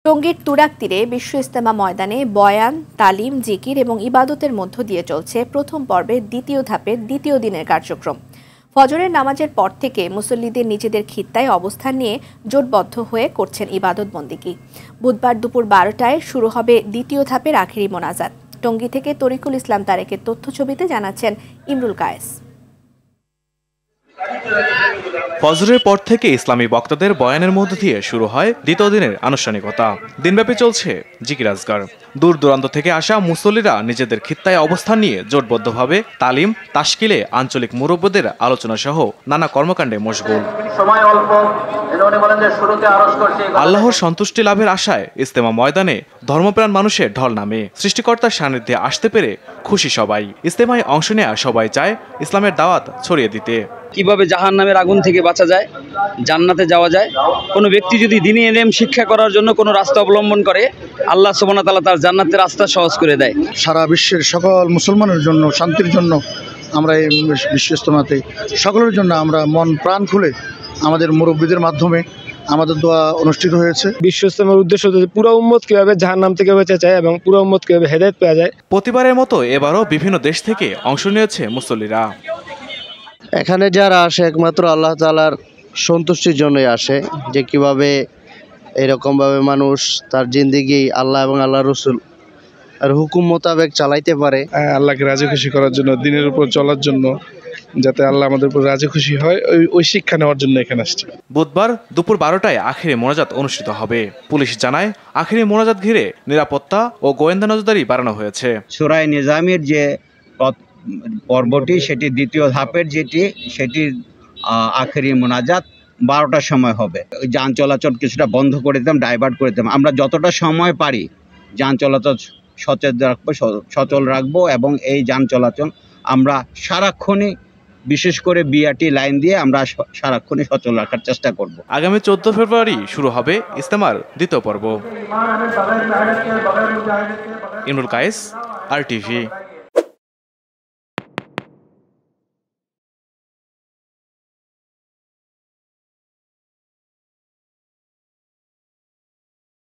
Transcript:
টঙ্গীর তুরাগ তীরে বিশ্ব ইজতেমা ময়দানে বয়ান, তালিম, জিকির এবং ইবাদতের মধ্য দিয়ে চলছে প্রথম পর্বের দ্বিতীয় ধাপের দ্বিতীয় দিনের কার্যক্রম। ফজরের নামাজের পর থেকে মুসল্লিদের নিজেদের খিত্তায় অবস্থান নিয়ে জোটবদ্ধ হয়ে করছেন ইবাদত বন্দেগী। বুধবার দুপুর 12টায় শুরু হবে দ্বিতীয় ধাপের আখেরি মোনাজাত। টঙ্গী থেকে তরিকুল ইসলাম তারেকের তথ্যছবিতে জানাচ্ছেন ইমরুল কায়েস। ফজরের পর থেকে ইসলামী বক্তাদের বয়ানের মধ্য দিয়ে শুরু হয় দ্বিতীয় দিনের আনুষ্ঠানিকতা। দিনব্যাপী চলছে জিকির আজকার। দূর দূরান্ত থেকে আসা মুসল্লিরা নিজেদের খিত্তায় অবস্থান নিয়ে জোটবদ্ধভাবে তালিম, তাশকিলে আঞ্চলিক মুরব্বীদের আলোচনা সহ নানা কর্মকাণ্ডে মশগুল। আল্লাহর সন্তুষ্টি লাভের আশায় ইজতেমা ময়দানে ধর্মপ্রাণ মানুষের ঢল নামে। সৃষ্টিকর্তার সান্নিধ্যে আসতে পেরে খুশি সবাই। ইজতেমায় অংশ নেয়া সবাই চায় ইসলামের দাওয়াত ছড়িয়ে দিতে। কিভাবে জাহান্নামের আগুন থেকে বাঁচা যায়, জান্নাতে যাওয়া যায়। কোনো ব্যক্তি যদি দ্বীনি ইলম শিক্ষা করার জন্য কোনো রাস্তা অবলম্বন করে, আল্লাহ সুবহানাহু ওয়া তাআলা তার জান্নাতের রাস্তা সহজ করে দেয়। সারা বিশ্বের সকল মুসলমানের জন্য শান্তির জন্য আমরা এই বিশ্ব ইজতেমাতে সকলের জন্য আমরা মন প্রাণ খুলে আমাদের মুরব্বীদের মাধ্যমে আমাদের দোয়া অনুষ্ঠিত হয়েছে। বিশ্ব ইজতেমার উদ্দেশ্য হচ্ছে পুরো উম্মত কিভাবে জাহান্নাম থেকে বেঁচে যায় এবং পুরো উম্মত কিভাবে হেদায়েত পেয়ে যায়। প্রতিবারের মতো এবারও বিভিন্ন দেশ থেকে অংশ নিয়েছে মুসল্লিরা। এখানে যারা আসে একমাত্র আল্লাহ তাআলার সন্তুষ্টির জন্যই আসে, যে কিভাবে এরকমভাবে মানুষ তার জিন্দেগি আল্লাহ এবং আল্লাহ রসুল আর হুকুম মোতাবেক চালাইতে পারে। আল্লাহকে রাজি খুশি করার জন্য, দিনের উপর চলার জন্য, যাতে আল্লাহ আমাদের উপর রাজি খুশি হয়, ওই শিক্ষা নেওয়ার জন্য এখানে আসছে। বুধবার দুপুর 12টায় আখেরি মোনাজাত অনুষ্ঠিত হবে। পুলিশ জানায় আখেরি মোনাজাত ঘিরে নিরাপত্তা ও গোয়েন্দা নজরদারি বাড়ানো হয়েছে। সূরা নিজামের যে পর্বটি, সেটি দ্বিতীয় ধাপের সেটির আখেরি মোনাজাত 12টার সময় হবে। যান চলাচল কিছুটা বন্ধ করে দিতাম, ডাইভার্ট করে দিতাম। আমরা যতটা সময় পারি যান চলাচল সচল রাখবো এবং এই যান চলাচল আমরা সারাক্ষণই, বিশেষ করে বিআরটি লাইন দিয়ে আমরা সারাক্ষণই সচল রাখার চেষ্টা করব। আগামী 14 ফেব্রুয়ারি শুরু হবে ইজতেমার দ্বিতীয় পর্ব। ইমরুল কায়েস, RTV।